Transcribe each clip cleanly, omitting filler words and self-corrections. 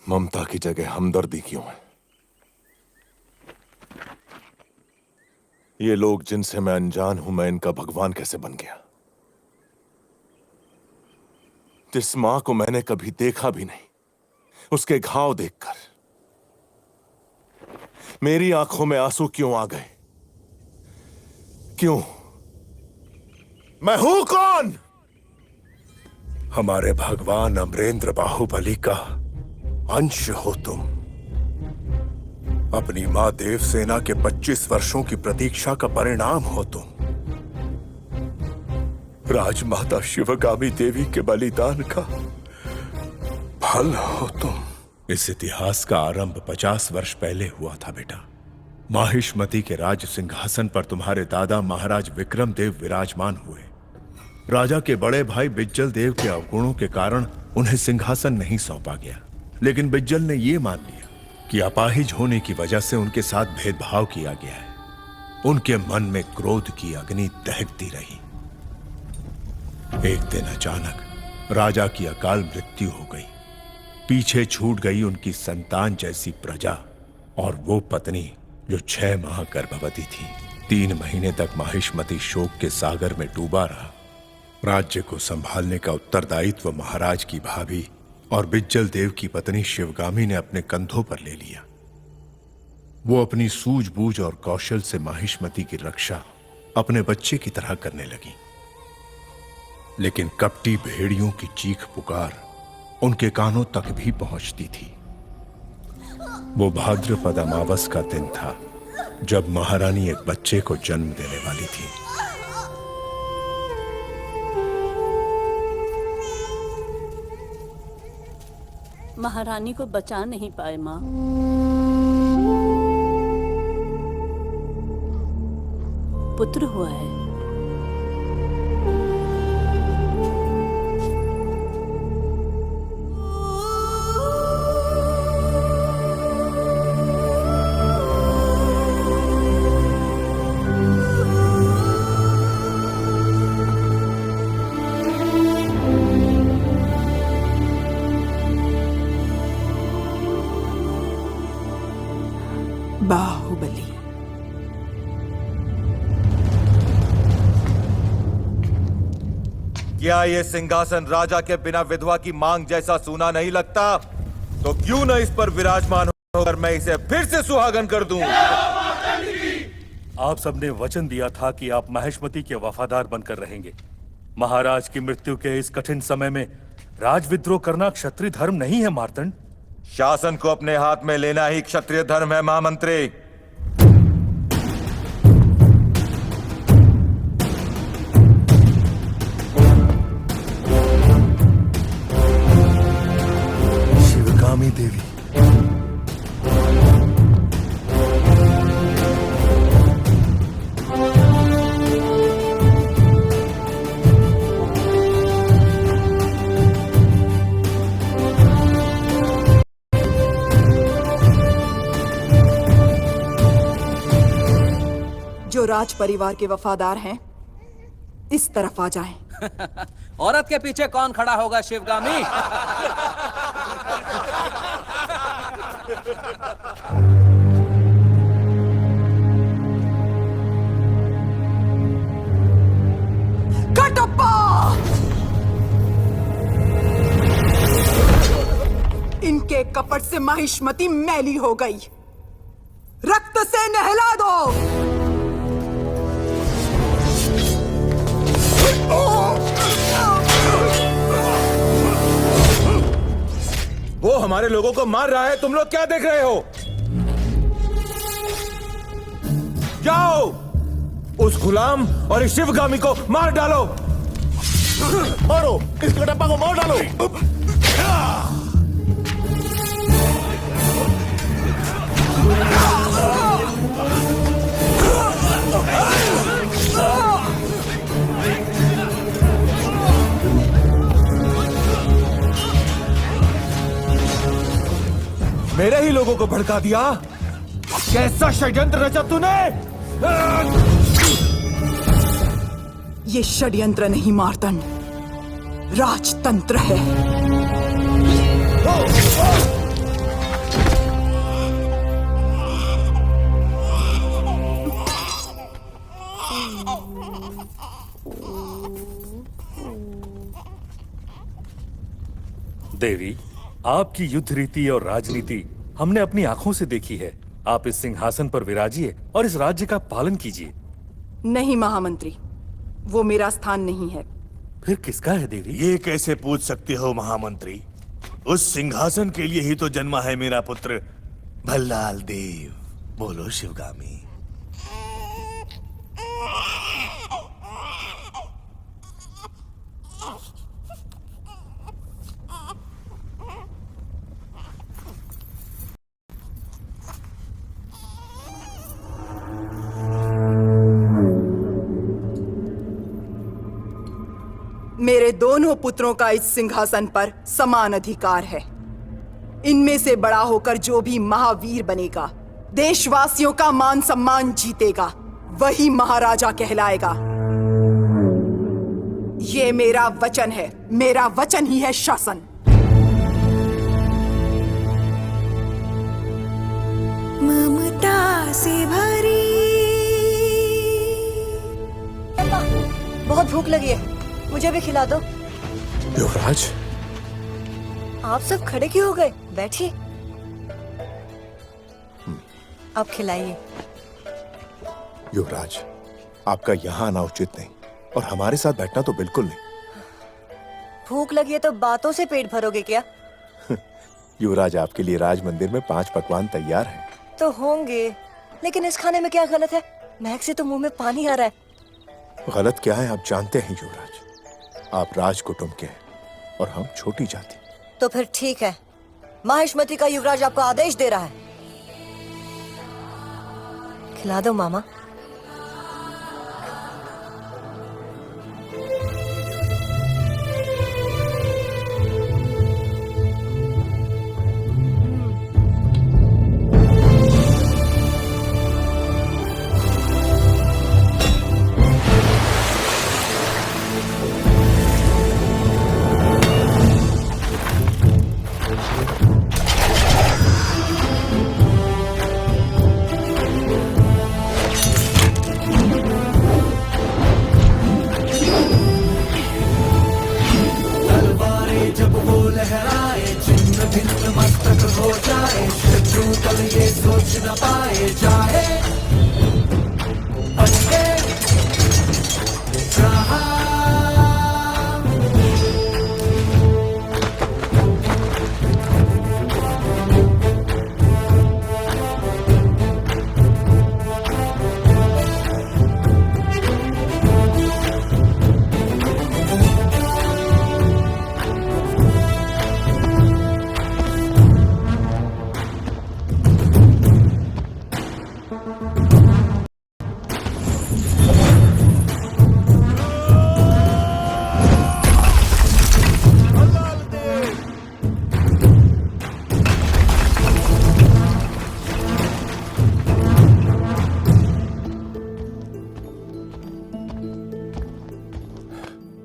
ममता की जगह हमदर्दी क्यों है? ये लोग जिनसे मैं अनजान हूं, मैं इनका भगवान कैसे बन गया? जिस मां को मैंने कभी देखा भी नहीं, उसके घाव देखकर मेरी आंखों में आंसू क्यों आ गए? क्यों? मैं हूं कौन? हमारे भगवान अमरेंद्र बाहुबली का अंश हो तुम। अपनी मां देवसेना के 25 वर्षों की प्रतीक्षा का परिणाम हो तुम। राजमाता शिवगामी देवी के बलिदान का फल हो तुम। इस इतिहास का आरंभ 50 वर्ष पहले हुआ था बेटा। माहिष्मती के राज सिंहासन पर तुम्हारे दादा महाराज विक्रम देव विराजमान हुए। राजा के बड़े भाई बिज्जल देव के अवगुणों के कारण उन्हें सिंहासन नहीं सौंपा गया, लेकिन बिज्जल ने यह मान लिया कि अपाहिज होने की वजह से उनके साथ भेदभाव किया गया है। उनके मन में क्रोध की अग्नि दहकती रही। एक दिन अचानक राजा की अकाल मृत्यु हो गई। पीछे छूट गई उनकी संतान जैसी प्रजा और वो पत्नी जो 6 माह गर्भवती थी। 3 महीने तक माहिष्मती शोक के सागर में डूबा रहा। राज्य को संभालने का उत्तरदायित्व महाराज की भाभी और बिज्जल देव की पत्नी शिवगामी ने अपने कंधों पर ले लिया। वो अपनी सूझबूझ और कौशल से माहिष्मती की रक्षा अपने बच्चे की तरह करने लगी। लेकिन कपटी भेड़ियों की चीख पुकार उनके कानों तक भी पहुंचती थी। वो भाद्रपद अमावस का दिन था जब महारानी एक बच्चे को जन्म देने वाली थी। महारानी को बचा नहीं पाए माँ। पुत्र हुआ है। बाहुबली। क्या ये सिंहासन राजा के बिना विधवा की मांग जैसा सूना नहीं लगता? तो क्यों न इस पर विराजमान होकर मैं इसे फिर से सुहागन कर दूं। आप सबने वचन दिया था कि आप माहिष्मती के वफादार बनकर रहेंगे। महाराज की मृत्यु के इस कठिन समय में राजविद्रोह करना क्षत्रिय धर्म नहीं है मार्तंड। शासन को अपने हाथ में लेना ही क्षत्रिय धर्म है महामंत्री। शिवगामी देवी, जो राज परिवार के वफादार हैं, इस तरफ आ जाएं। औरत के पीछे कौन खड़ा होगा शिवगामी? कटप्पा! इनके कपट से माहिष्मती मैली हो गई। रक्त से नहला दो। वो हमारे लोगों को मार रहा है, तुम लोग क्या देख रहे हो? जाओ उस गुलाम और इस शिवगामी को मार डालो। मारो इस कटप्पा को, मार डालो। मेरे ही लोगों को भड़का दिया। कैसा षड्यंत्र रचा तूने? ये षड्यंत्र नहीं मार्तंड, राजतंत्र है। देवी, आपकी युद्ध रीति और राजनीति हमने अपनी आंखों से देखी है। आप इस सिंहासन पर विराजिए और इस राज्य का पालन कीजिए। नहीं महामंत्री, वो मेरा स्थान नहीं है। फिर किसका है देवी? ये कैसे पूछ सकते हो महामंत्री? उस सिंहासन के लिए ही तो जन्मा है मेरा पुत्र भल्लाल देव। बोलो शिवगामी। मेरे दोनों पुत्रों का इस सिंहासन पर समान अधिकार है। इनमें से बड़ा होकर जो भी महावीर बनेगा, देशवासियों का मान सम्मान जीतेगा, वही महाराजा कहलाएगा। ये मेरा वचन है, मेरा वचन ही है शासन। ममता से भरी। बहुत भूख लगी है, मुझे भी खिला दो। युवराज, आप सब खड़े क्यों हो गए? बैठिए, आप खिलाइए। युवराज, आपका यहाँ आना उचित नहीं और हमारे साथ बैठना तो बिल्कुल नहीं। भूख लगी है तो बातों से पेट भरोगे क्या? युवराज, आपके लिए राज मंदिर में 5 पकवान तैयार हैं। तो होंगे, लेकिन इस खाने में क्या गलत है? महक से तो मुंह में पानी आ रहा है। गलत क्या है आप जानते हैं युवराज। आप राज कुटुंब के हैं और हम छोटी जाति। तो फिर ठीक है, माहिष्मती का युवराज आपको आदेश दे रहा है। खिला दो मामा।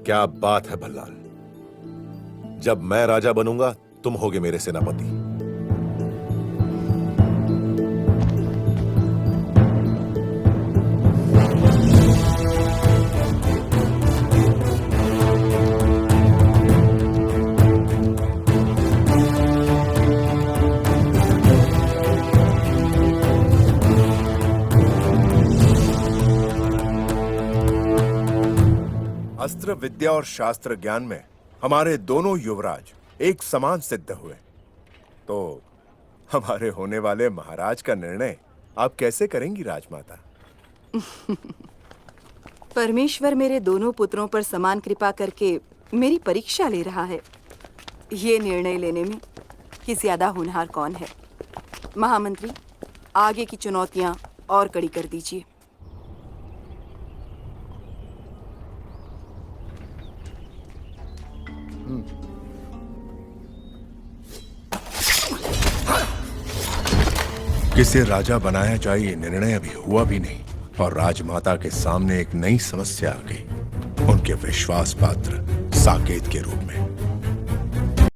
क्या बात है भल्लाल, जब मैं राजा बनूंगा तुम होगे मेरे सेनापति। अस्त्र विद्या और शास्त्र ज्ञान में हमारे दोनों युवराज एक समान सिद्ध हुए, तो हमारे होने वाले महाराज का निर्णय आप कैसे करेंगी राजमाता? परमेश्वर मेरे दोनों पुत्रों पर समान कृपा करके मेरी परीक्षा ले रहा है। ये निर्णय लेने में कि ज्यादा होनहार कौन है। महामंत्री, आगे की चुनौतियां और कड़ी कर दीजिए। किसे राजा बनाया जाए ये निर्णय अभी हुआ भी नहीं और राजमाता के सामने एक नई समस्या आ गई, उनके विश्वास पात्र साकेत के रूप में।